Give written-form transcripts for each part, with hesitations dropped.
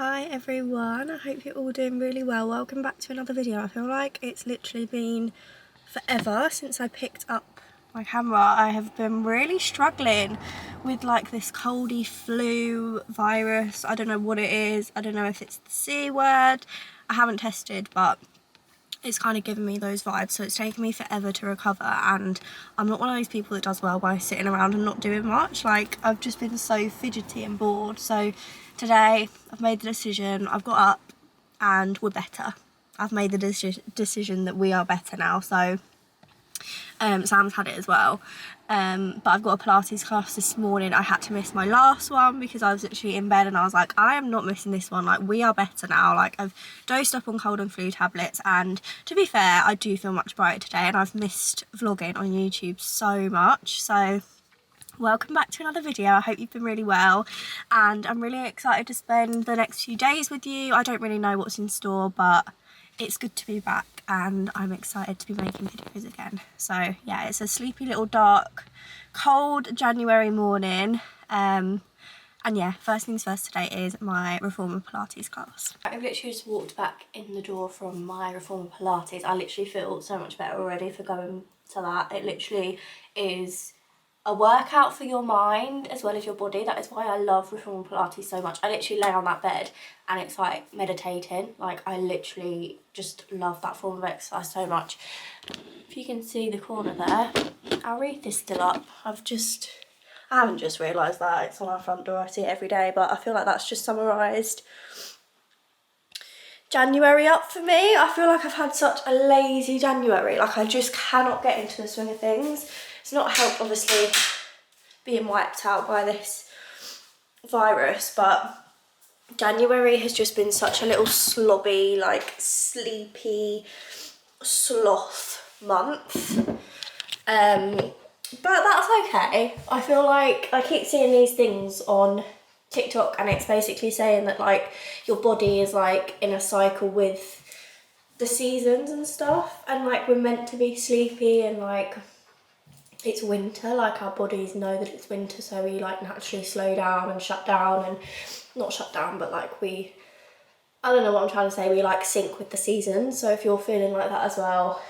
Hi everyone, I hope you're all doing really well. Welcome back to another video. I feel like it's literally been forever since I picked up my camera. I have been really struggling with like this coldy flu virus. I don't know what it is. I don't know if it's the C word. I haven't tested, but it's kind of given me those vibes, so it's taken me forever to recover, and I'm not one of those people that does well by sitting around and not doing much. Like, I've just been so fidgety and bored. So today I've made the decision, I've got up and we're better. I've made the decision that we are better now. So Sam's had it as well, but I've got a Pilates class this morning. I had to miss my last one because I was literally in bed and I was like, I am not missing this one. Like, we are better now. Like, I've dosed up on cold and flu tablets, and to be fair, I do feel much brighter today, and I've missed vlogging on YouTube so much. So welcome back to another video. I hope you've been really well, and I'm really excited to spend the next few days with you. I don't really know what's in store, but it's good to be back and I'm excited to be making videos again. So yeah, it's a sleepy little dark cold January morning, and yeah, first things first, today is my Reformer Pilates class. I've literally just walked back in the door from my Reformer Pilates. I literally feel so much better already for going to that. It literally is a workout for your mind as well as your body. That is why I love Reformer Pilates so much. I literally lay on that bed and it's like meditating. Like, I literally just love that form of exercise so much. If you can see the corner there, our wreath is still up. I haven't just realised that it's on our front door. I see it every day, but I feel like that's just summarised January up for me. I feel like I've had such a lazy January. Like, I just cannot get into the swing of things. It's not helped, obviously, being wiped out by this virus, but January has just been such a little slobby, like, sleepy sloth month. But that's okay. I feel like I keep seeing these things on TikTok, and it's basically saying that, like, your body is like in a cycle with the seasons and stuff, and like we're meant to be sleepy, and like it's winter, like our bodies know that it's winter, so we like naturally slow down and shut down, and not shut down, but like I don't know what I'm trying to say, we like sync with the seasons. So if you're feeling like that as well,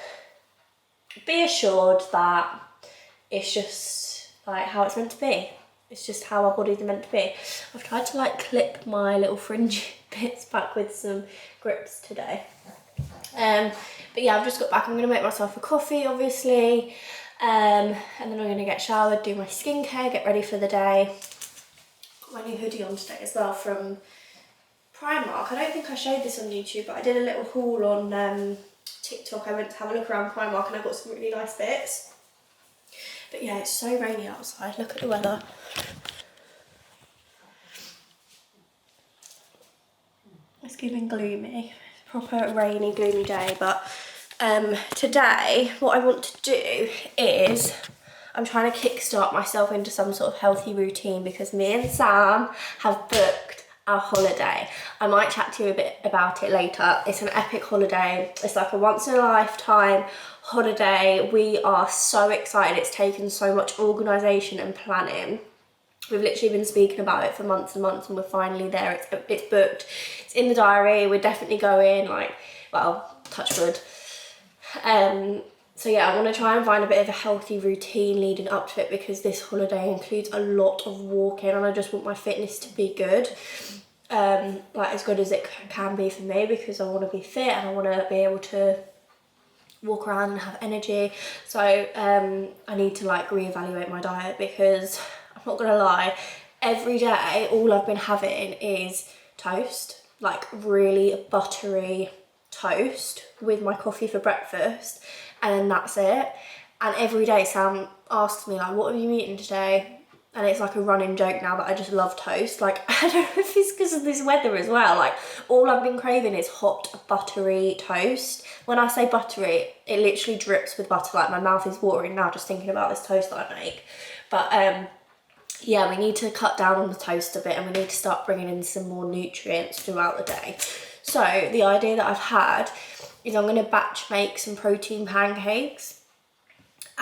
be assured that it's just like how it's meant to be. It's just how our bodies are meant to be. I've tried to like clip my little fringe bits back with some grips today. But yeah, I've just got back. I'm gonna make myself a coffee, obviously. And then I'm gonna get showered, do my skincare, get ready for the day. Got my new hoodie on today as well from Primark. I don't think I showed this on YouTube, but I did a little haul on TikTok. I went to have a look around Primark and I got some really nice bits. But yeah, it's so rainy outside. Look at the weather. It's giving gloomy. It's a proper rainy, gloomy day. But today, what I want to do is I'm trying to kickstart myself into some sort of healthy routine, because me and Sam have booked our holiday. I might chat to you a bit about it later. It's an epic holiday. It's like a once in a lifetime holiday. We are so excited. It's taken so much organisation and planning. We've literally been speaking about it for months and months, and we're finally there. It's booked. It's in the diary. We're definitely going, like, well, touch wood. So yeah, I want to try and find a bit of a healthy routine leading up to it, because this holiday includes a lot of walking, and I just want my fitness to be good. Like as good as it can be for me, because I want to be fit and I want to be able to walk around and have energy. So I need to like reevaluate my diet, because I'm not gonna lie, every day all I've been having is toast, like really buttery toast with my coffee for breakfast, and then that's it. And every day Sam asks me like, what have you eaten today? And it's like a running joke now that I just love toast. Like, I don't know if it's because of this weather as well. Like, all I've been craving is hot, buttery toast. When I say buttery, it literally drips with butter. Like, my mouth is watering now just thinking about this toast that I make. But yeah, we need to cut down on the toast a bit, and we need to start bringing in some more nutrients throughout the day. So the idea that I've had is I'm going to batch make some protein pancakes.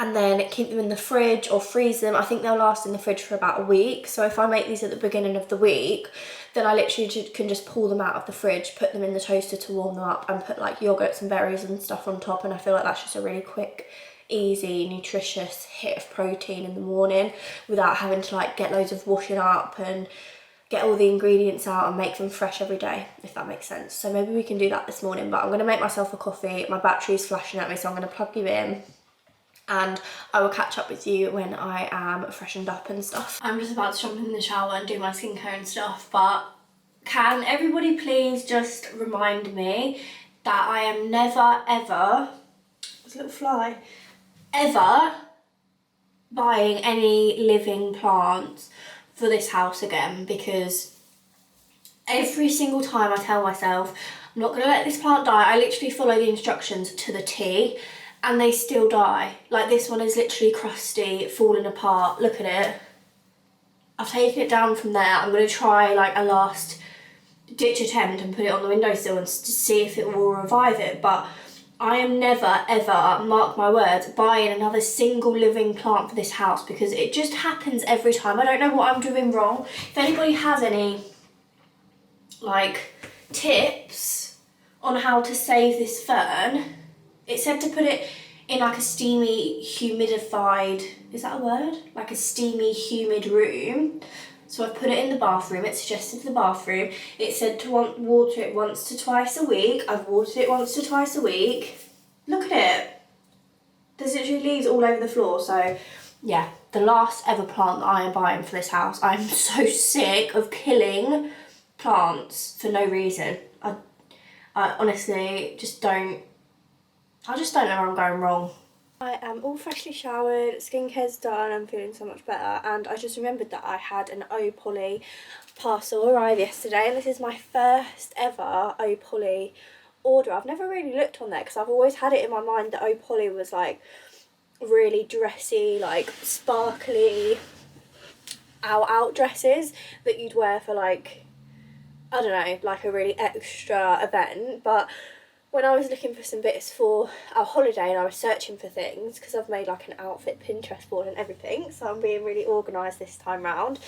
and then keep them in the fridge or freeze them. I think they'll last in the fridge for about a week. So if I make these at the beginning of the week, then I literally can just pull them out of the fridge, put them in the toaster to warm them up, and put like yogurts and berries and stuff on top. And I feel like that's just a really quick, easy, nutritious hit of protein in the morning without having to like get loads of washing up and get all the ingredients out and make them fresh every day, if that makes sense. So maybe we can do that this morning, but I'm gonna make myself a coffee. My battery's flashing at me, so I'm gonna plug you in, and I will catch up with you when I am freshened up and stuff. I'm just about to jump in the shower and do my skincare and stuff, but can everybody please just remind me that I am never ever, there's a little fly, ever buying any living plants for this house again, because every single time I tell myself I'm not going to let this plant die, I literally follow the instructions to the T and they still die. Like this one is literally crusty, falling apart. Look at it. I've taken it down from there. I'm going to try like a last ditch attempt and put it on the windowsill and see if it will revive it, but I am never ever, mark my words, buying another single living plant for this house, because it just happens every time. I don't know what I'm doing wrong. If anybody has any like tips on how to save this fern, it said to put it in like a steamy, humidified, is that a word? Like a steamy, humid room. So I've put it in the bathroom. It suggested the bathroom. It said to water it once to twice a week. I've watered it once to twice a week. Look at it. There's literally leaves all over the floor. So yeah, the last ever plant that I am buying for this house. I'm so sick of killing plants for no reason. I honestly just don't, I just don't know where I'm going wrong. I am all freshly showered, skincare's done, I'm feeling so much better, and I just remembered that I had an Oulala parcel arrive yesterday, and this is my first ever Oulala order. I've never really looked on there because I've always had it in my mind that Oulala was like really dressy, like sparkly out dresses that you'd wear for like, I don't know, like a really extra event. But when I was looking for some bits for our holiday and I was searching for things, because I've made like an outfit Pinterest board and everything, so I'm being really organised this time round,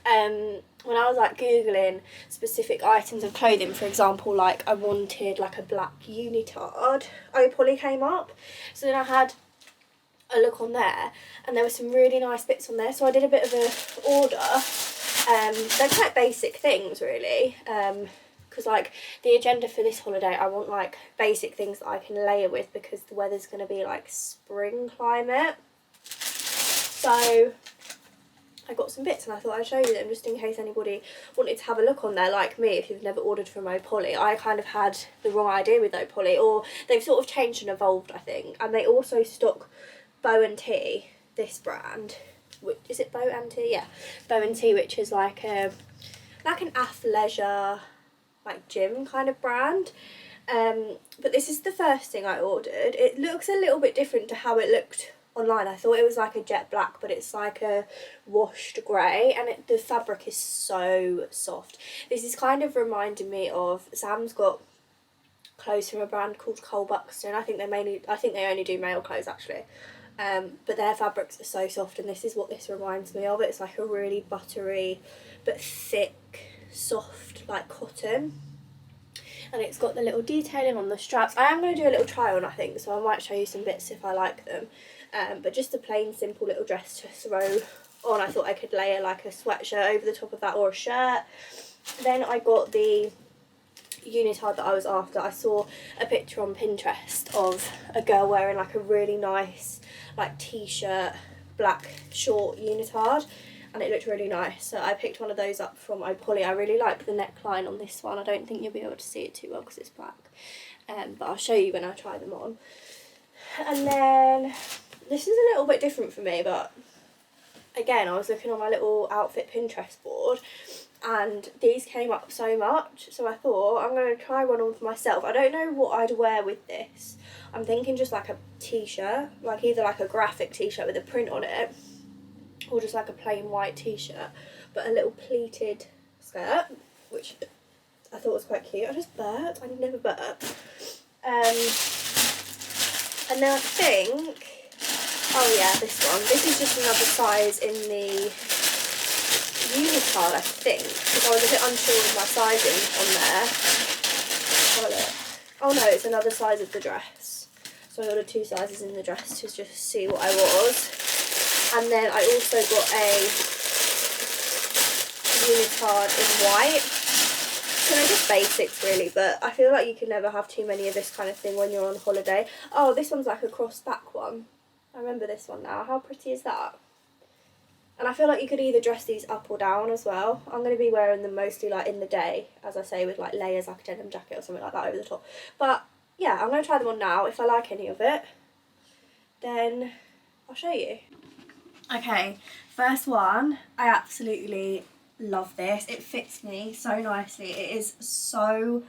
when I was like googling specific items of clothing, for example, like I wanted like a black unitard, Oulala came up. So then I had a look on there and there were some really nice bits on there, so I did a bit of a order. They're quite basic things really, because like the agenda for this holiday, I want like basic things that I can layer with, because the weather's going to be like spring climate. So I got some bits and I thought I'd show you them just in case anybody wanted to have a look on there like me. If you've never ordered from Oulala, I kind of had the wrong idea with Oulala, or they've sort of changed and evolved, I think. And they also stock Bow and Tea, this brand. Is it Bow and Tea? Yeah, Bow and Tea, which is like an athleisure, like gym kind of brand. But this is the first thing I ordered. It looks a little bit different to how it looked online. I thought it was like a jet black, but it's like a washed grey, and the fabric is so soft. This is kind of reminding me of, Sam's got clothes from a brand called Cole Buxton. I think they only do male clothes actually. But their fabrics are so soft, and this is what this reminds me of. It's like a really buttery but thick, soft like cotton, and it's got the little detailing on the straps. I am going to do a little try on, I think, so I might show you some bits if I like them, but just a plain simple little dress to throw on. I thought I could layer like a sweatshirt over the top of that, or a shirt. Then I got the unitard that I was after. I saw a picture on Pinterest of a girl wearing like a really nice like t-shirt black short unitard, and it looked really nice, so I picked one of those up from Oulala. I really like the neckline on this one. I don't think you'll be able to see it too well because it's black, but I'll show you when I try them on. And then this is a little bit different for me, but again, I was looking on my little outfit Pinterest board and these came up so much, so I thought I'm going to try one on for myself. I don't know what I'd wear with this. I'm thinking just like a t-shirt, like either like a graphic t-shirt with a print on it, or just like a plain white t-shirt, but a little pleated skirt, which I thought was quite cute. I just burped. I never burp. And then I think Oh yeah, this one. This is just another size in the unitard, I think, because I was a bit unsure of my sizing on there. Have a look. Oh no, it's another size of the dress. So I ordered 2 sizes in the dress to just see what I was. And then I also got a unitard in white. So they're just basics really, but I feel like you can never have too many of this kind of thing when you're on holiday. Oh, this one's like a cross back one. I remember this one now. How pretty is that? And I feel like you could either dress these up or down as well. I'm going to be wearing them mostly like in the day, as I say, with like layers, like a denim jacket or something like that over the top. But yeah, I'm going to try them on now. If I like any of it, then I'll show you. Okay, first one, I absolutely love this. It fits me so nicely. It is so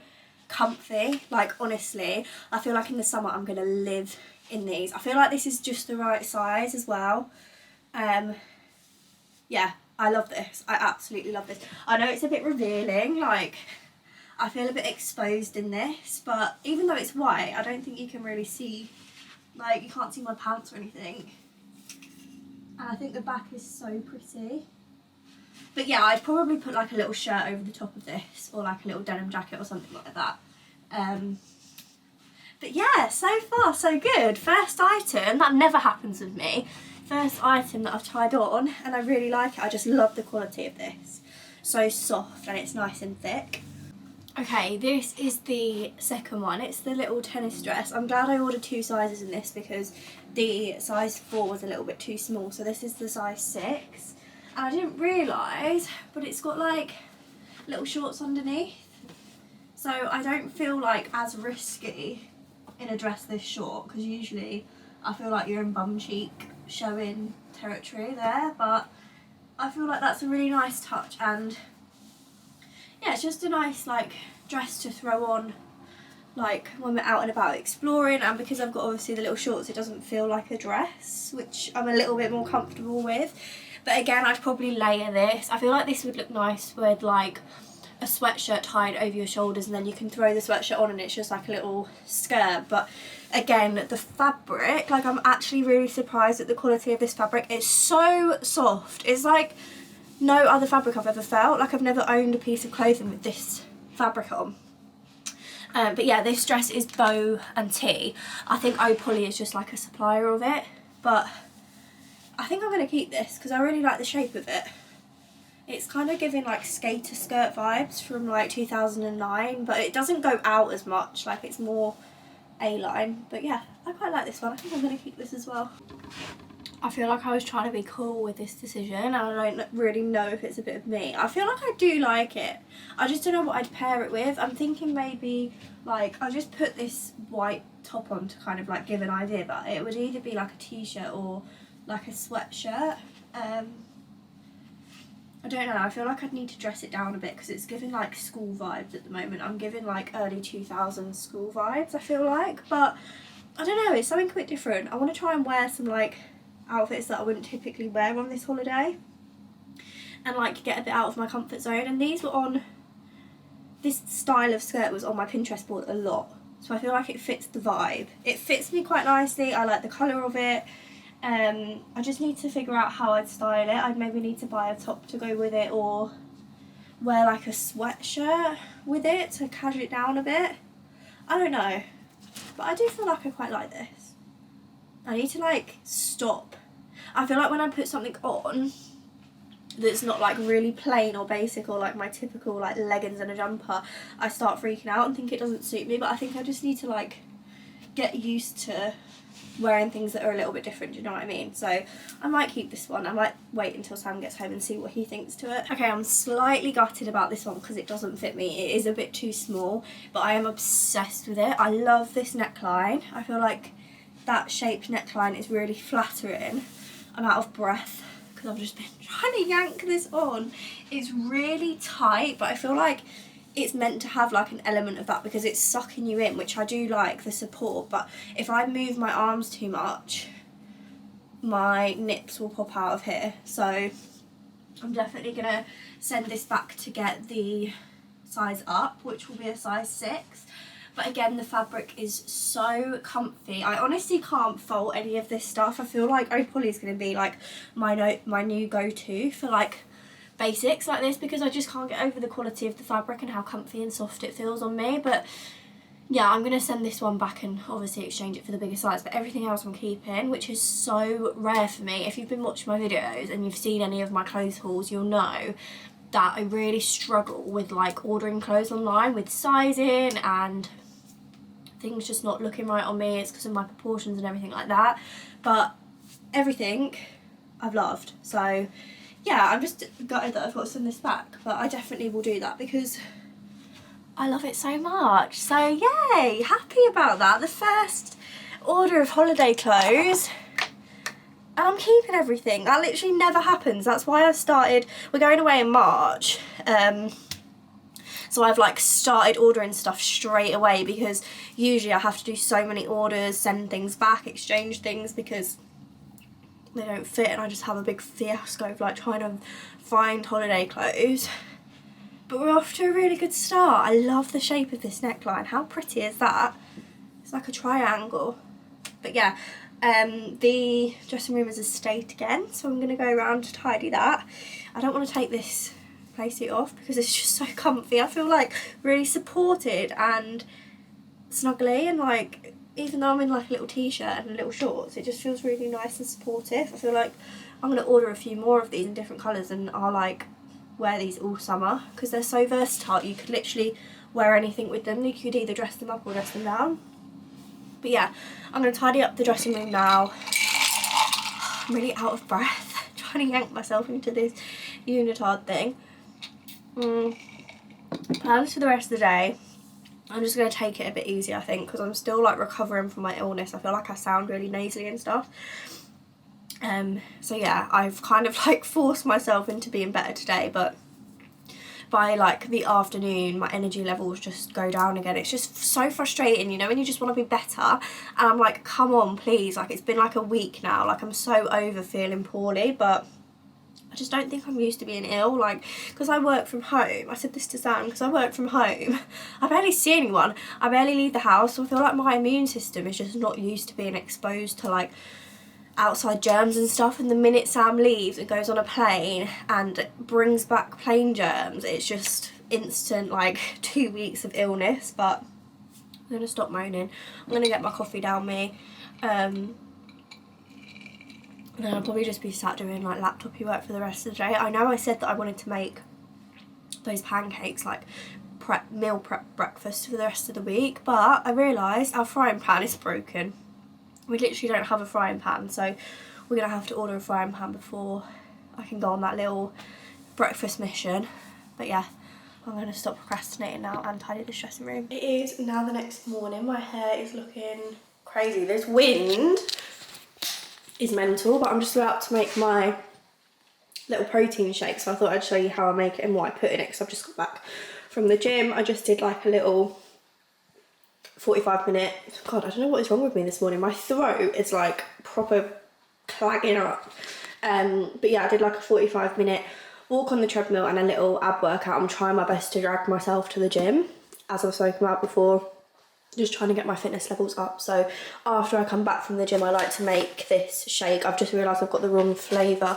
comfy. Like honestly, I feel like in the summer I'm gonna live in these. I feel like this is just the right size as well. Yeah, I love this. I absolutely love this. I know it's a bit revealing, like I feel a bit exposed in this, but even though it's white, I don't think you can really see, like you can't see my pants or anything. And I think the back is so pretty. But yeah, I'd probably put like a little shirt over the top of this, or like a little denim jacket or something like that. But yeah, so far so good. First item, that never happens with me. First item that I've tried on, and I really like it. I just love the quality of this. So soft and it's nice and thick. Okay, this is the second one. It's the little tennis dress. I'm glad I ordered 2 sizes in this because the size 4 was a little bit too small. So this is the size 6. And I didn't realise, but it's got like little shorts underneath. So I don't feel like as risky in a dress this short, because usually I feel like you're in bum cheek showing territory there, but I feel like that's a really nice touch. And yeah, it's just a nice like dress to throw on like when we're out and about exploring, and because I've got obviously the little shorts, it doesn't feel like a dress, which I'm a little bit more comfortable with. But again, I'd probably layer this. I feel like this would look nice with like a sweatshirt tied over your shoulders, and then you can throw the sweatshirt on and it's just like a little skirt. But again, the fabric, like I'm actually really surprised at the quality of this fabric. It's so soft. It's like no other fabric I've ever felt. Like I've never owned a piece of clothing with this fabric on. But yeah, this dress is bow and tee. I think Oulala is just like a supplier of it, but I think I'm going to keep this because I really like the shape of it. It's kind of giving like skater skirt vibes from like 2009, but it doesn't go out as much, like it's more A-line. But yeah, I quite like this one. I think I'm going to keep this as well. I feel like I was trying to be cool with this decision, and I don't really know if it's a bit of me. I feel like I do like it. I just don't know what I'd pair it with. I'm thinking maybe like I'll just put this white top on to kind of like give an idea, but it would either be like a t-shirt or like a sweatshirt. I don't know, I feel like I'd need to dress it down a bit because it's giving like school vibes at the moment. I'm giving like early 2000s school vibes, I feel like, but I don't know, it's something a bit different. I want to try and wear some like outfits that I wouldn't typically wear on this holiday and like get a bit out of my comfort zone. And these were on, this style of skirt was on my Pinterest board a lot, so I feel like it fits the vibe. It fits me quite nicely. I like the colour of it. I just need to figure out how I'd style it. I'd maybe need to buy a top to go with it, or wear like a sweatshirt with it to casual it down a bit. I don't know, but I do feel like I quite like this. I need to like stop. I feel like when I put something on that's not like really plain or basic or like my typical like leggings and a jumper, I start freaking out and think it doesn't suit me. But I think I just need to like get used to wearing things that are a little bit different, do you know what I mean? So I might keep this one. I might wait until Sam gets home and see what he thinks to it. Okay, I'm slightly gutted about this one because it doesn't fit me. It is a bit too small, but I am obsessed with it. I love this neckline. I feel like that shaped neckline is really flattering. I'm out of breath because I've just been trying to yank this on. It's really tight, but I feel like it's meant to have like an element of that because it's sucking you in, which I do like the support, but if I move my arms too much, my nips will pop out of here. So I'm definitely gonna send this back to get the size up, which will be a size 6. But again, the fabric is so comfy. I honestly can't fault any of this stuff. I feel like Oulala is going to be like my new go-to for like basics like this, because I just can't get over the quality of the fabric and how comfy and soft it feels on me. But yeah, I'm going to send this one back and obviously exchange it for the bigger size, but everything else I'm keeping, which is so rare for me. If you've been watching my videos and you've seen any of my clothes hauls, you'll know that I really struggle with like ordering clothes online with sizing and things just not looking right on me. It's because of my proportions and everything like that, but everything I've loved. So yeah, I'm just gutted that I've got to send this back, but I definitely will do that because I love it so much. So yay, happy about that. The first order of holiday clothes, and I'm keeping everything. That literally never happens. That's why I started, we're going away in March, so I've like started ordering stuff straight away, because usually I have to do so many orders, send things back, exchange things because they don't fit, and I just have a big fiasco of like trying to find holiday clothes. But we're off to a really good start. I love the shape of this neckline. How pretty is that? It's like a triangle. But yeah, the dressing room is a state again, so I'm going to go around to tidy that. I don't want to take this playsuit off because it's just so comfy. I feel like really supported and snuggly, and like even though I'm in like a little t-shirt and little shorts, it just feels really nice and supportive. I feel like I'm going to order a few more of these in different colours, and I'll like wear these all summer because they're so versatile. You could literally wear anything with them. You could either dress them up or dress them down. But yeah, I'm going to tidy up the dressing room now. I'm really out of breath trying to yank myself into this unitard thing. Plans for the rest of the day, I'm just going to take it a bit easy, I think, because I'm still like recovering from my illness. I feel like I sound really nasally and stuff. So yeah, I've kind of like forced myself into being better today, but by like the afternoon my energy levels just go down again. It's just so frustrating, you know, when you just want to be better, and I'm like, come on please, like it's been like a week now, like I'm so over feeling poorly, but I just don't think I'm used to being ill, like because I work from home. I said this to Sam, because I work from home, I barely see anyone, I barely leave the house, so I feel like my immune system is just not used to being exposed to like outside germs and stuff, and the minute Sam leaves and goes on a plane and brings back plane germs, it's just instant like 2 weeks of illness. But I'm gonna stop moaning, I'm gonna get my coffee down me, and then I'll probably just be sat doing like laptopy work for the rest of the day. I know I said that I wanted to make those pancakes like meal prep breakfast for the rest of the week, but I realised our frying pan is broken. We literally don't have a frying pan, so we're going to have to order a frying pan before I can go on that little breakfast mission. But yeah, I'm going to stop procrastinating now and tidy the dressing room. It is now the next morning. My hair is looking crazy. This wind is mental, but I'm just about to make my little protein shake, so I thought I'd show you how I make it and what I put in it, because I've just got back from the gym. I just did like a little 45-minute, God, I don't know what is wrong with me this morning. My throat is like proper clagging up. But yeah, I did like a 45-minute walk on the treadmill and a little ab workout. I'm trying my best to drag myself to the gym, as I've spoken about before, just trying to get my fitness levels up. So after I come back from the gym, I like to make this shake. I've just realised I've got the wrong flavour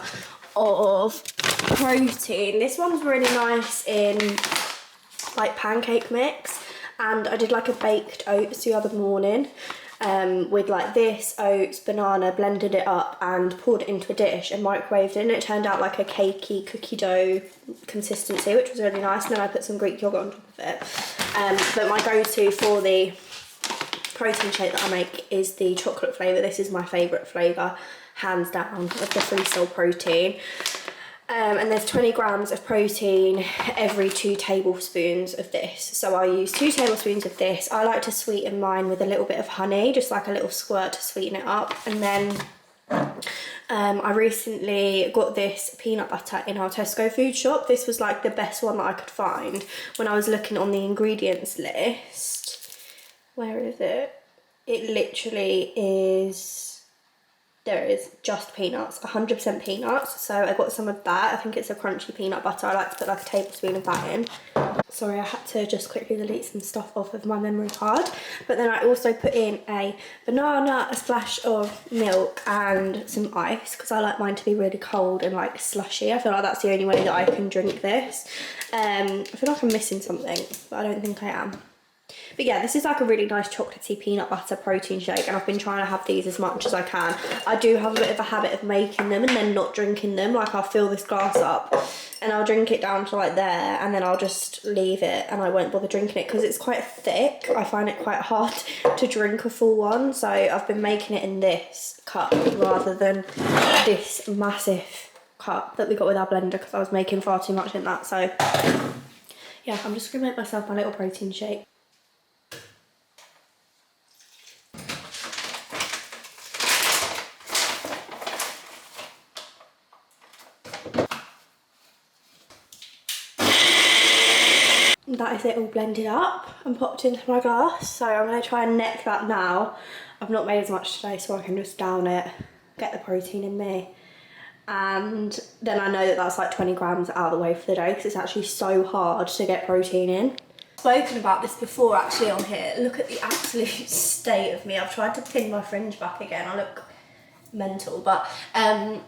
of protein. This one's really nice in like pancake mix. And I did like a baked oats the other morning with like this, oats, banana, blended it up and poured it into a dish and microwaved it, and it turned out like a cakey cookie dough consistency, which was really nice. And then I put some Greek yogurt on top of it. But my go-to for the protein shake that I make is the chocolate flavour. This is my favourite flavour, hands down, of the Free Soul protein. And there's 20 grams of protein every 2 tablespoons of this. So I use 2 tablespoons of this. I like to sweeten mine with a little bit of honey, just like a little squirt to sweeten it up. And then I recently got this peanut butter in our Tesco food shop. This was like the best one that I could find when I was looking on the ingredients list. Where is it? It literally is there it is, just peanuts, 100% peanuts. So I got some of that. I think it's a crunchy peanut butter. I like to put like a tablespoon of that in. Sorry, I had to just quickly delete some stuff off of my memory card. But then I also put in a banana, a splash of milk and some ice, because I like mine to be really cold and like slushy. I feel like that's the only way that I can drink this. I feel like I'm missing something, but I don't think I am. But yeah, this is like a really nice chocolatey peanut butter protein shake, and I've been trying to have these as much as I can. I do have a bit of a habit of making them and then not drinking them. Like, I'll fill this glass up and I'll drink it down to like there, and then I'll just leave it and I won't bother drinking it because it's quite thick. I find it quite hard to drink a full one, so I've been making it in this cup rather than this massive cup that we got with our blender, because I was making far too much in that. So yeah, I'm just gonna make myself my little protein shake. That is it all blended up and popped into my glass. So I'm going to try and neck that now. I've not made as much today, so I can just down it, get the protein in me. And then I know that that's like 20 grams out of the way for the day, because it's actually so hard to get protein in. I've spoken about this before actually on here. Look at the absolute state of me. I've tried to pin my fringe back again. I look mental, but I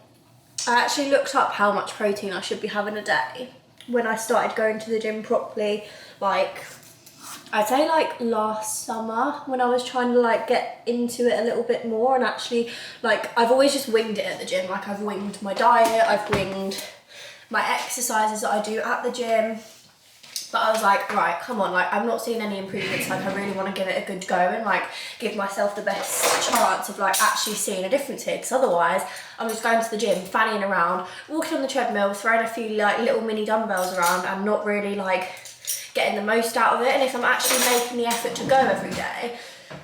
actually looked up how much protein I should be having a day when I started going to the gym properly, like I'd say like last summer, when I was trying to like get into it a little bit more. And actually, like, I've always just winged it at the gym. Like, I've winged my diet, I've winged my exercises that I do at the gym. But I was like, right, come on, like, I'm not seeing any improvements. Like, I really want to give it a good go and like give myself the best chance of like actually seeing a difference here, because otherwise I'm just going to the gym, fannying around, walking on the treadmill, throwing a few like little mini dumbbells around and not really like getting the most out of it. And if I'm actually making the effort to go every day,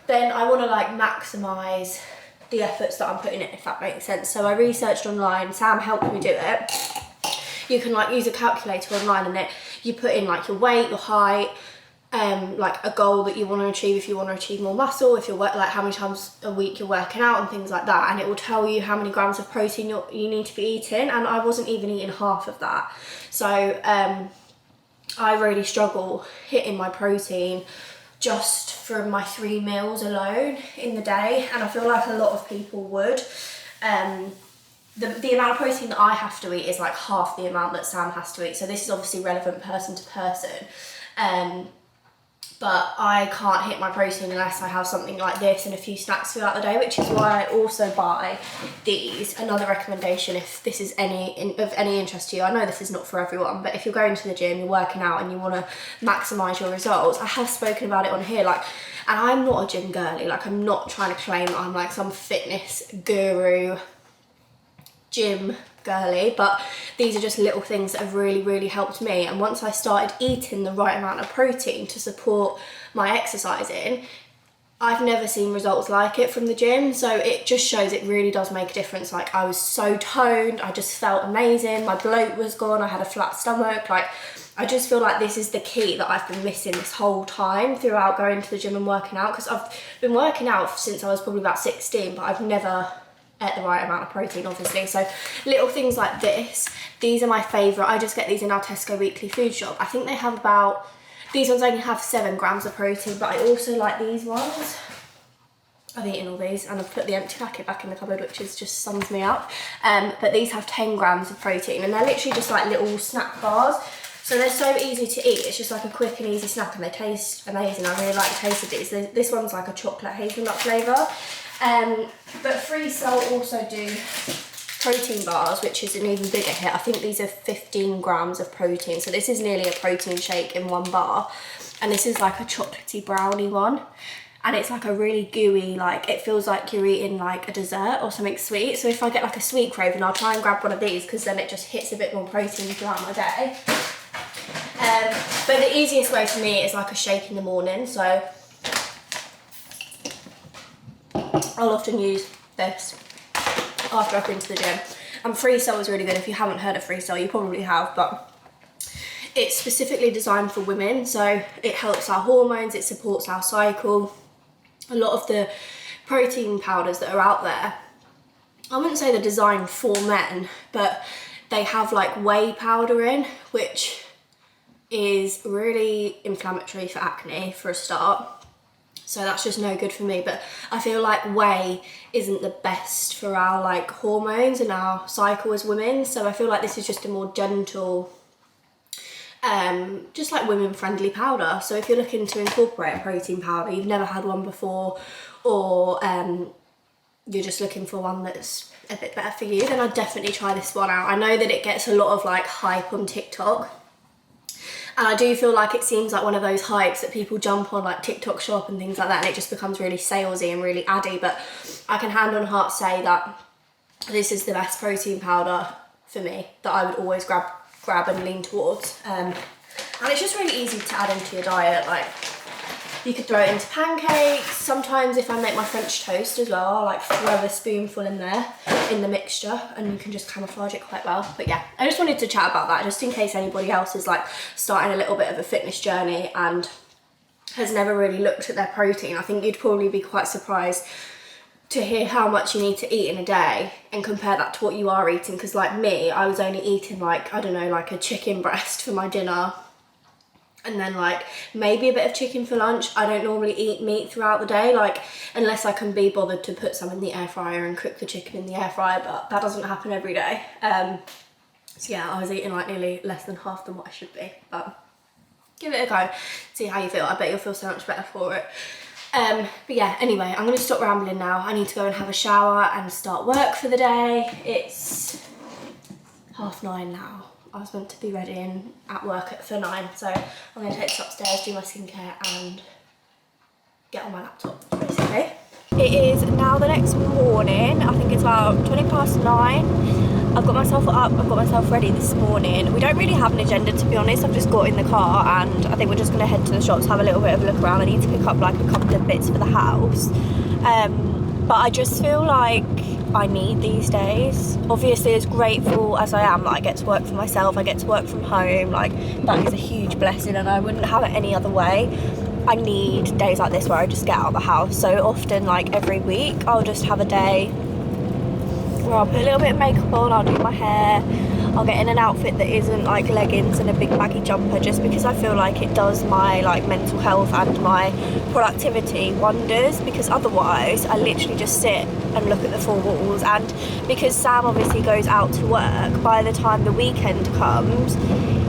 then I want to like maximize the efforts that I'm putting in, if that makes sense. So I researched online, Sam helped me do it. You can like use a calculator online, and you put in like your weight, your height, like a goal that you want to achieve, if you want to achieve more muscle, if you're like how many times a week you're working out and things like that, and it will tell you how many grams of protein you need to be eating. And I wasn't even eating half of that, so I really struggle hitting my protein just from my 3 meals alone in the day, and I feel like a lot of people would. The amount of protein that I have to eat is like half the amount that Sam has to eat. So this is obviously relevant person to person. But I can't hit my protein unless I have something like this and a few snacks throughout the day, which is why I also buy these. Another recommendation, if this is of any interest to you, I know this is not for everyone, but if you're going to the gym, you're working out and you want to maximise your results, I have spoken about it on here, like, and I'm not a gym girly, like, I'm not trying to claim that I'm like some fitness guru, gym girly, but these are just little things that have really helped me. And once I started eating the right amount of protein to support my exercising, I've never seen results like it from the gym. So it just shows it really does make a difference. Like, I was so toned, I just felt amazing, my bloat was gone, I had a flat stomach. Like, I just feel like this is the key that I've been missing this whole time throughout going to the gym and working out, because I've been working out since I was probably about 16, but I've never ate the right amount of protein, obviously. So little things like this, these are my favourite. I just get these in our Tesco weekly food shop. I think they have about, these ones only have 7 grams of protein, but I also like these ones. I've eaten all these and I've put the empty packet back in the cupboard, which is just sums me up. But these have 10 grams of protein, and they're literally just like little snack bars. So they're so easy to eat. It's just like a quick and easy snack, and they taste amazing. I really like the taste of these. This one's like a chocolate hazelnut flavour. But Free Cell also do protein bars, which is an even bigger hit. I think these are 15 grams of protein. So this is nearly a protein shake in one bar. And this is like a chocolatey brownie one. And it's like a really gooey, like, it feels like you're eating like a dessert or something sweet. So if I get like a sweet craving, I'll try and grab one of these, because then it just hits a bit more protein throughout my day. But the easiest way for me is like a shake in the morning. So I'll often use this after I've been to the gym. And Free Cell is really good. If you haven't heard of Free Cell, you probably have, but it's specifically designed for women. So it helps our hormones, it supports our cycle. A lot of the protein powders that are out there I wouldn't say they're designed for men, but they have like whey powder in, which is really inflammatory for acne for a start. So that's just no good for me. But I feel like whey isn't the best for our like hormones and our cycle as women. So I feel like this is just a more gentle, just like women friendly powder. So if you're looking to incorporate a protein powder, you've never had one before, or you're just looking for one that's a bit better for you, then I'd definitely try this one out. I know that it gets a lot of like hype on TikTok, and I do feel like it seems like one of those hypes that people jump on, like TikTok shop and things like that, and it just becomes really salesy and really addy. But I can hand on heart say that this is the best protein powder for me, that I would always grab and lean towards. And it's just really easy to add into your diet. Like, you could throw it into pancakes. Sometimes if I make my French toast as well, I'll like throw a spoonful in there in the mixture, and you can just camouflage it quite well. But yeah, I just wanted to chat about that just in case anybody else is like starting a little bit of a fitness journey and has never really looked at their protein. I think you'd probably be quite surprised to hear how much you need to eat in a day and compare that to what you are eating. Because like me, I was only eating like, I don't know, like a chicken breast for my dinner, and then like maybe a bit of chicken for lunch. I don't normally eat meat throughout the day, like unless I can be bothered to put some in the air fryer and cook the chicken in the air fryer, but that doesn't happen every day. So yeah, I was eating like nearly less than half than what I should be, but give it a go, see how you feel. I bet you'll feel so much better for it. But yeah, anyway, I'm gonna stop rambling now. I need to go and have a shower and start work for the day. It's 9:30 now. I was meant to be ready and at work for 9, so I'm going to take this upstairs, do my skincare and get on my laptop, basically. It is now the next morning. I think it's about 9:20. I've got myself up, I've got myself ready this morning. We don't really have an agenda, to be honest. I've just got in the car and I think we're just going to head to the shops, have a little bit of a look around. I need to pick up like a couple of bits for the house. But I just feel like I need these days. Obviously, as grateful as I am that I get to work for myself, I get to work from home, like that is a huge blessing and I wouldn't have it any other way. I need days like this where I just get out of the house. So often, like every week, I'll just have a day where I'll put a little bit of makeup on, I'll do my hair, I'll get in an outfit that isn't like leggings and a big baggy jumper, just because I feel like it does my like mental health and my productivity wonders, because otherwise I literally just sit and look at the four walls. And because Sam obviously goes out to work, by the time the weekend comes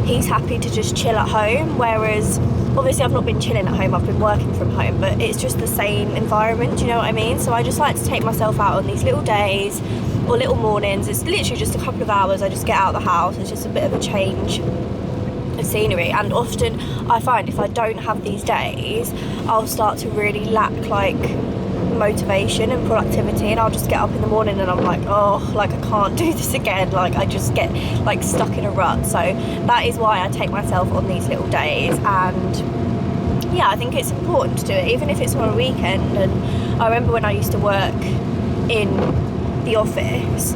he's happy to just chill at home, whereas obviously I've not been chilling at home, I've been working from home, but it's just the same environment, do you know what I mean? So I just like to take myself out on these little days or little mornings. It's literally just a couple of hours, I just get out of the house. It's just a bit of a change of scenery. And often I find if I don't have these days, I'll start to really lack like motivation and productivity, and I'll just get up in the morning and I'm like, oh, like I can't do this again. Like I just get like stuck in a rut. So that is why I take myself on these little days, and yeah, I think it's important to do it, even if it's on a weekend. And I remember when I used to work in the office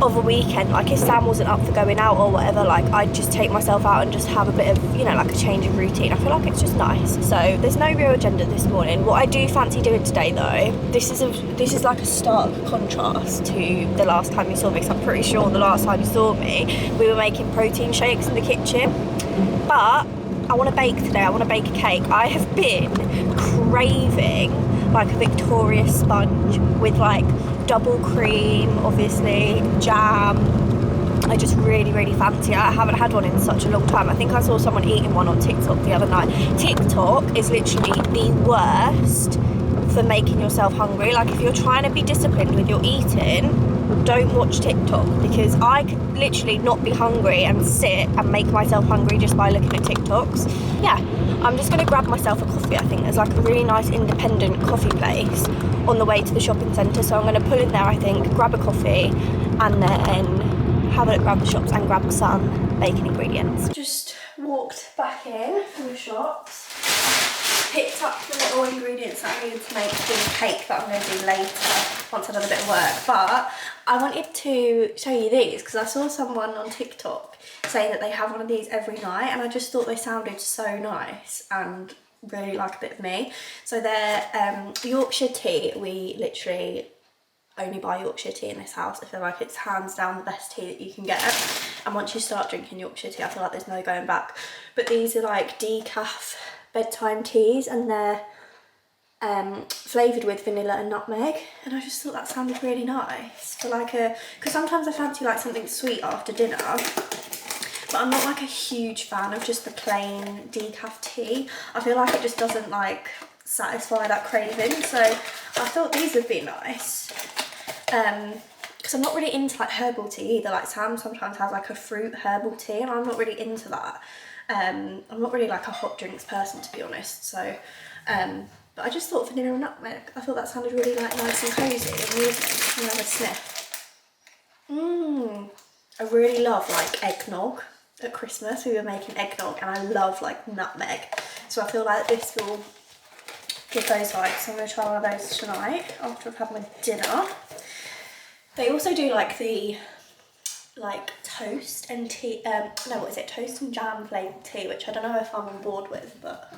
of a weekend, like if Sam wasn't up for going out or whatever, like I'd just take myself out and just have a bit of, you know, like a change of routine. I feel like it's just nice. So there's no real agenda this morning. What I do fancy doing today though, this is like a stark contrast to the last time you saw me, because I'm pretty sure the last time you saw me we were making protein shakes in the kitchen. But I want to bake today. I want to bake a cake. I have been craving like a Victoria sponge with like double cream, obviously, jam. I just really, really fancy it. I haven't had one in such a long time. I think I saw someone eating one on TikTok the other night. TikTok is literally the worst for making yourself hungry. Like if you're trying to be disciplined with your eating, don't watch TikTok, because I could literally not be hungry and sit and make myself hungry just by looking at TikToks. Yeah, I'm just going to grab myself a coffee. I think there's like a really nice independent coffee place on the way to the shopping centre, so I'm going to pull in there, I think, grab a coffee and then have a look around the shops and grab some bacon ingredients. Just walked back in from the shops, picked up the little ingredients that I needed to make the cake that I'm going to do later once I've done a bit of work. But I wanted to show you these because I saw someone on TikTok saying that they have one of these every night, and I just thought they sounded so nice and really like a bit of me. So they're Yorkshire tea. We literally only buy Yorkshire tea in this house. I feel like it's hands down the best tea that you can get, and once you start drinking Yorkshire tea, I feel like there's no going back. But these are like decaf bedtime teas, and they're flavoured with vanilla and nutmeg, and I just thought that sounded really nice for like because sometimes I fancy like something sweet after dinner, but I'm not like a huge fan of just the plain decaf tea. I feel like it just doesn't like satisfy that craving, so I thought these would be nice. Because I'm not really into like herbal tea either. Like Sam sometimes has like a fruit herbal tea, and I'm not really into that. I'm not really like a hot drinks person, to be honest, so but I just thought vanilla and nutmeg, I thought that sounded really like nice and cosy in the evening. I'm gonna have a sniff. I really love like eggnog. At Christmas we were making eggnog, and I love like nutmeg, so I feel like this will give those vibes. So I'm going to try one of those tonight after I've had my dinner. They also do like the toast and tea, no, what is it, toast and jam flavoured tea, which I don't know if I'm on board with, but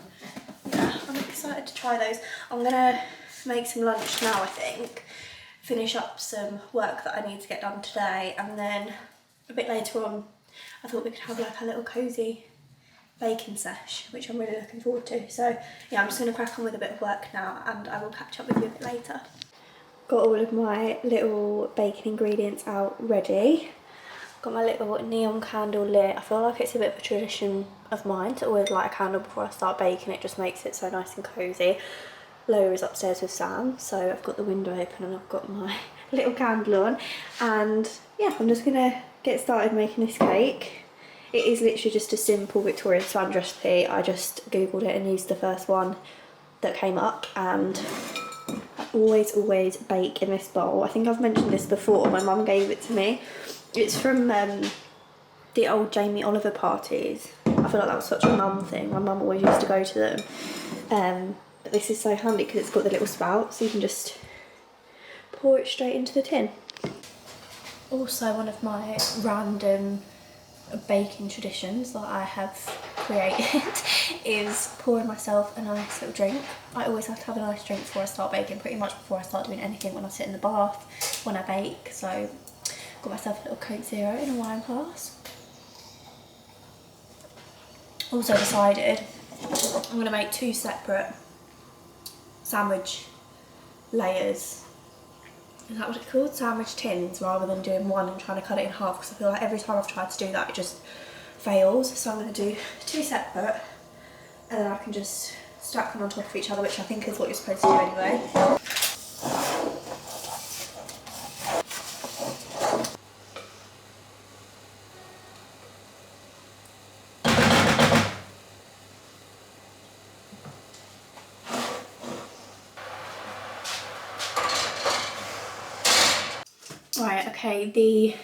yeah, I'm excited to try those. I'm going to make some lunch now, I think, finish up some work that I need to get done today, and then a bit later on I thought we could have like a little cosy baking sesh, which I'm really looking forward to. So yeah, I'm just going to crack on with a bit of work now, and I will catch up with you a bit later. Got all of my little baking ingredients out ready. Got my little neon candle lit. I feel like it's a bit of a tradition of mine to always light a candle before I start baking. It just makes it so nice and cosy. Lola is upstairs with Sam, so I've got the window open and I've got my little candle on, and yeah, I'm just gonna get started making this cake. It is literally just a simple Victorian sponge recipe. I just googled it and used the first one that came up, and I always bake in this bowl. I think I've mentioned this before, my mum gave it to me. It's from the old Jamie Oliver parties. I feel like that was such a mum thing. My mum always used to go to them. But this is so handy because it's got the little spout, so you can just pour it straight into the tin. Also, one of my random baking traditions that I have created is pouring myself a nice little drink. I always have to have a nice drink before I start baking, pretty much before I start doing anything, when I sit in the bath, when I bake. So got myself a little Coke Zero in a wine glass. Also decided I'm going to make 2 separate sandwich layers. Is that what it's called? Sandwich tins, rather than doing one and trying to cut it in half, because I feel like every time I've tried to do that it just fails. So I'm going to do 2 separate, and then I can just stack them on top of each other, which I think is what you're supposed to do anyway. Right, okay, the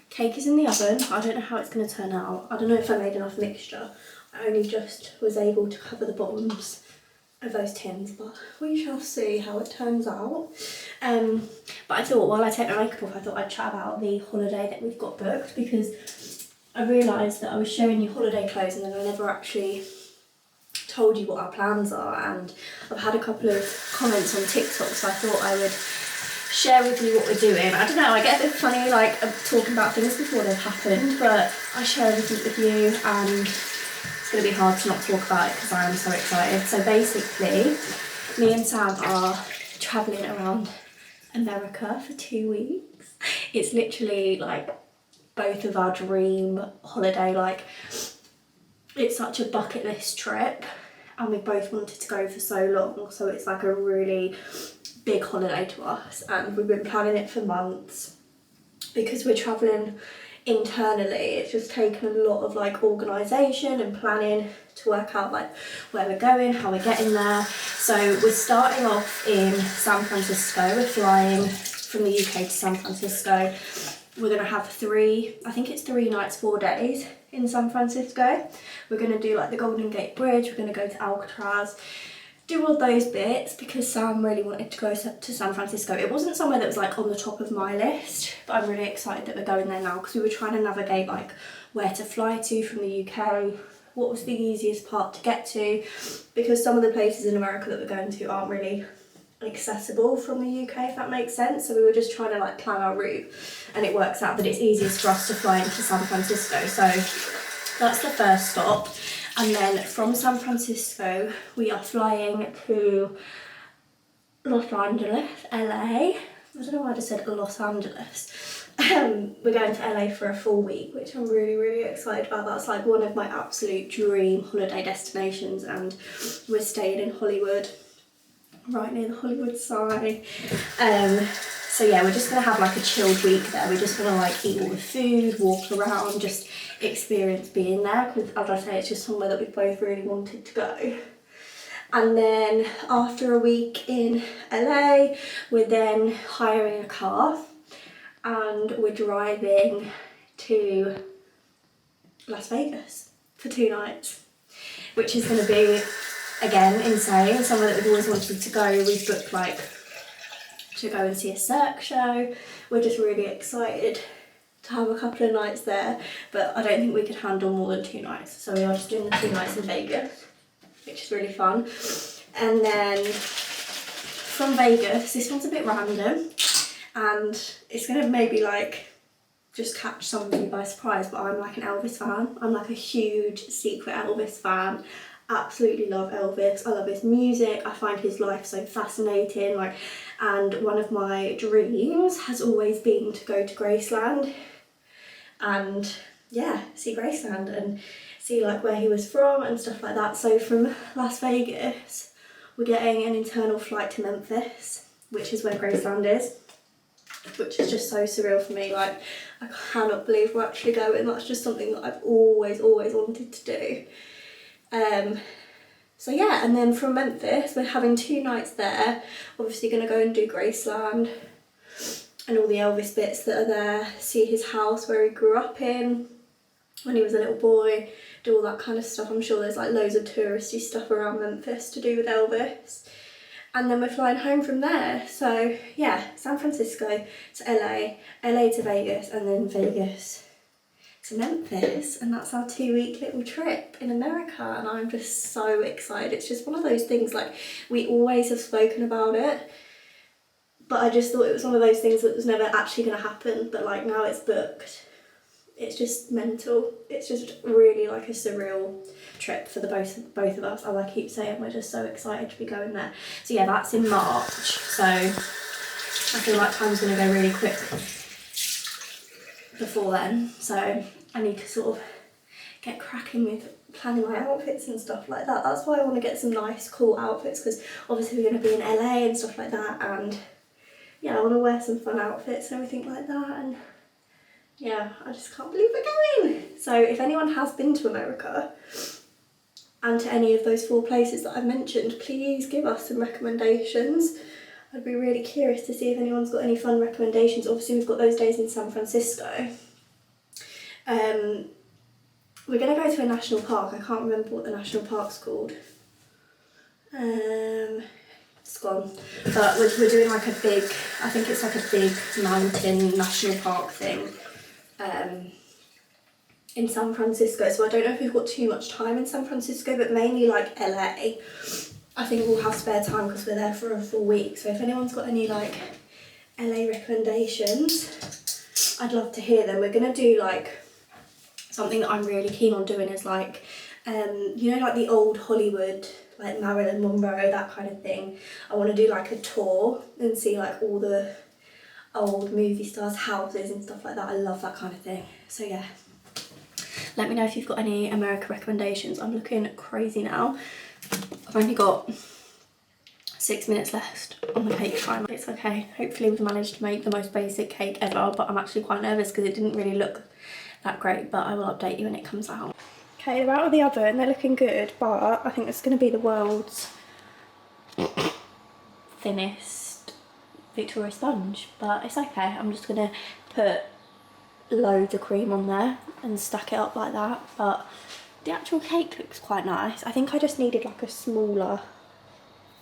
cake is in the oven. I don't know how it's going to turn out. I don't know if I made enough mixture. I only just was able to cover the bottoms of those tins, but we shall see how it turns out. But I thought, while I take my makeup off, I thought I'd chat about the holiday that we've got booked, because I realised that I was showing you holiday clothes and then I never actually told you what our plans are, and I've had a couple of comments on TikTok, so I thought I would share with you what we're doing. I don't know, I get a bit funny like talking about things before they've happened, but I share everything with you, and it's going to be hard to not talk about it because I am so excited. So basically, me and Sam are travelling around America for 2 weeks. It's literally like both of our dream holiday. Like, it's such a bucket list trip, and we both wanted to go for so long, so it's like a really big holiday to us, and we've been planning it for months. Because we're travelling internally, it's just taken a lot of like organisation and planning to work out like where we're going, how we're getting there. So we're starting off in San Francisco. We're flying from the UK to San Francisco. We're going to have 3 nights, 4 days in San Francisco. We're going to do like the Golden Gate Bridge, we're going to go to Alcatraz, do all those bits, because Sam really wanted to go to San Francisco. It wasn't somewhere that was like on the top of my list, but I'm really excited that we're going there now, because we were trying to navigate like where to fly to from the UK, what was the easiest part to get to, because some of the places in America that we're going to aren't really accessible from the UK, if that makes sense. So we were just trying to like plan our route, and it works out that it's easiest for us to fly into San Francisco. So that's the first stop, and then from San Francisco we are flying to Los Angeles, LA. I don't know why I just said Los Angeles. We're going to LA for a full week, which I'm really, really excited about. That's like one of my absolute dream holiday destinations, and we're staying in Hollywood, right near the Hollywood sign. So yeah, we're just gonna have like a chilled week there. We're just gonna like eat all the food, walk around, just experience being there, because as I say, it's just somewhere that we both really wanted to go. And then after a week in LA, we're then hiring a car and we're driving to Las Vegas for 2 nights, which is going to be, again, insane. Somewhere that we've always wanted to go. We've booked like to go and see a Cirque show. We're just really excited to have a couple of nights there, but I don't think we could handle more than 2 nights. So we are just doing the 2 nights in Vegas, which is really fun. And then from Vegas, this one's a bit random, and it's gonna maybe like just catch some of you by surprise, but I'm like an Elvis fan. I'm like a huge secret Elvis fan. Absolutely love Elvis. I love his music. I find his life so fascinating. Like, and one of my dreams has always been to go to Graceland and yeah, see Graceland and see like where he was from and stuff like that. So from Las Vegas, we're getting an internal flight to Memphis, which is where Graceland is, which is just so surreal for me. Like, I cannot believe we're actually going. That's just something that I've always wanted to do. So yeah, and then from Memphis, we're having 2 nights there. Obviously gonna go and do Graceland and all the Elvis bits that are there, see his house where he grew up in when he was a little boy, do all that kind of stuff. I'm sure there's like loads of touristy stuff around Memphis to do with Elvis. And then we're flying home from there. So yeah, San Francisco to LA, LA to Vegas, and then Vegas to Memphis. And that's our 2-week little trip in America. And I'm just so excited. It's just one of those things, like, we always have spoken about it, but I just thought it was one of those things that was never actually going to happen. But like, now it's booked. It's just mental. It's just really like a surreal trip for the both of us. As I keep saying, we're just so excited to be going there. So yeah, that's in March. So I feel like time's going to go really quick before then. So I need to sort of get cracking with planning my outfits and stuff like that. That's why I want to get some nice, cool outfits, because obviously we're going to be in LA and stuff like that. And yeah, I want to wear some fun outfits and everything like that. And yeah, I just can't believe we're going. So if anyone has been to America and to any of those 4 places that I've mentioned, please give us some recommendations. I'd be really curious to see if anyone's got any fun recommendations. Obviously we've got those days in San Francisco. We're going to go to a national park. I can't remember what the national park's called. It's gone. But we're doing like a big, I think it's like a big mountain national park thing. In San Francisco, so I don't know if we've got too much time in San Francisco, but mainly like LA. I think we'll have spare time because we're there for a full week. So if anyone's got any like LA recommendations, I'd love to hear them. We're gonna do like something that I'm really keen on doing is like, you know, like the old Hollywood, like Marilyn Monroe, that kind of thing. I want to do like a tour and see like all the old movie stars' houses and stuff like that. I love that kind of thing. So yeah, let me know if you've got any America recommendations. I'm looking crazy now. I've only got 6 minutes left on the cake time. It's okay. Hopefully we've managed to make the most basic cake ever, but I'm actually quite nervous because it didn't really look that great, but I will update you when it comes out. Okay, they're out of the oven. They're looking good, but I think it's going to be the world's thinnest Victoria sponge, but it's okay. I'm just gonna put loads of cream on there and stack it up like that, but the actual cake looks quite nice. I think I just needed like a smaller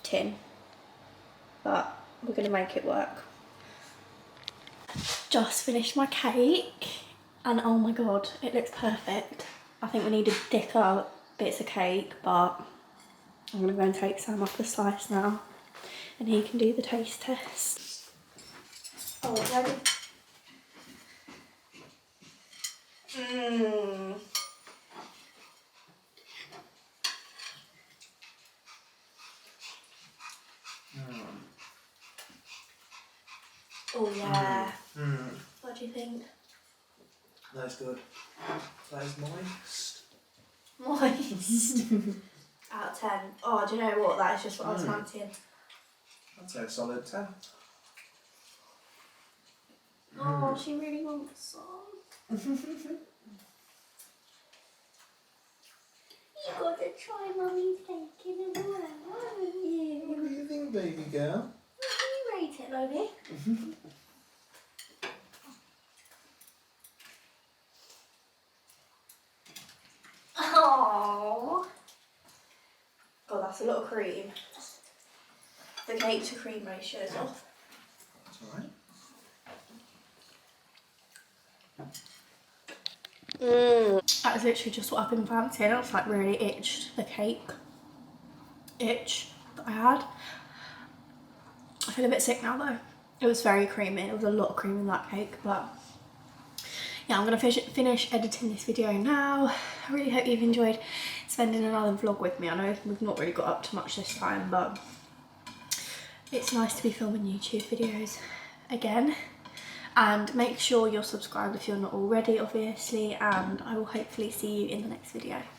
tin, but we're gonna make it work. Just finished my cake and oh my god, it looks perfect. I think we needed thicker bits of cake, but I'm gonna go and take some off the slice now and he can do the taste test. Oh, ready? Mmm. Oh yeah. What do you think? That's good. That is moist. Moist. Out of 10. Oh, do you know what? That is just what I was fancying. I'd say a solid 10. Oh, she really wants some. You gotta try Mummy's bacon as well, haven't you? What do you think, baby girl? What do you rate it, Lily? Oh. God, that's a lot of cream. The cake to cream ratio is off. That's alright. That was literally just what I've been fancying. It's like really itched the cake itch that I had. I feel a bit sick now though. It was very creamy. It was a lot of cream in that cake, but yeah, I'm gonna finish editing this video now. I really hope you've enjoyed spending another vlog with me. I know we've not really got up to much this time, but it's nice to be filming YouTube videos again. And make sure you're subscribed if you're not already, obviously, and I will hopefully see you in the next video.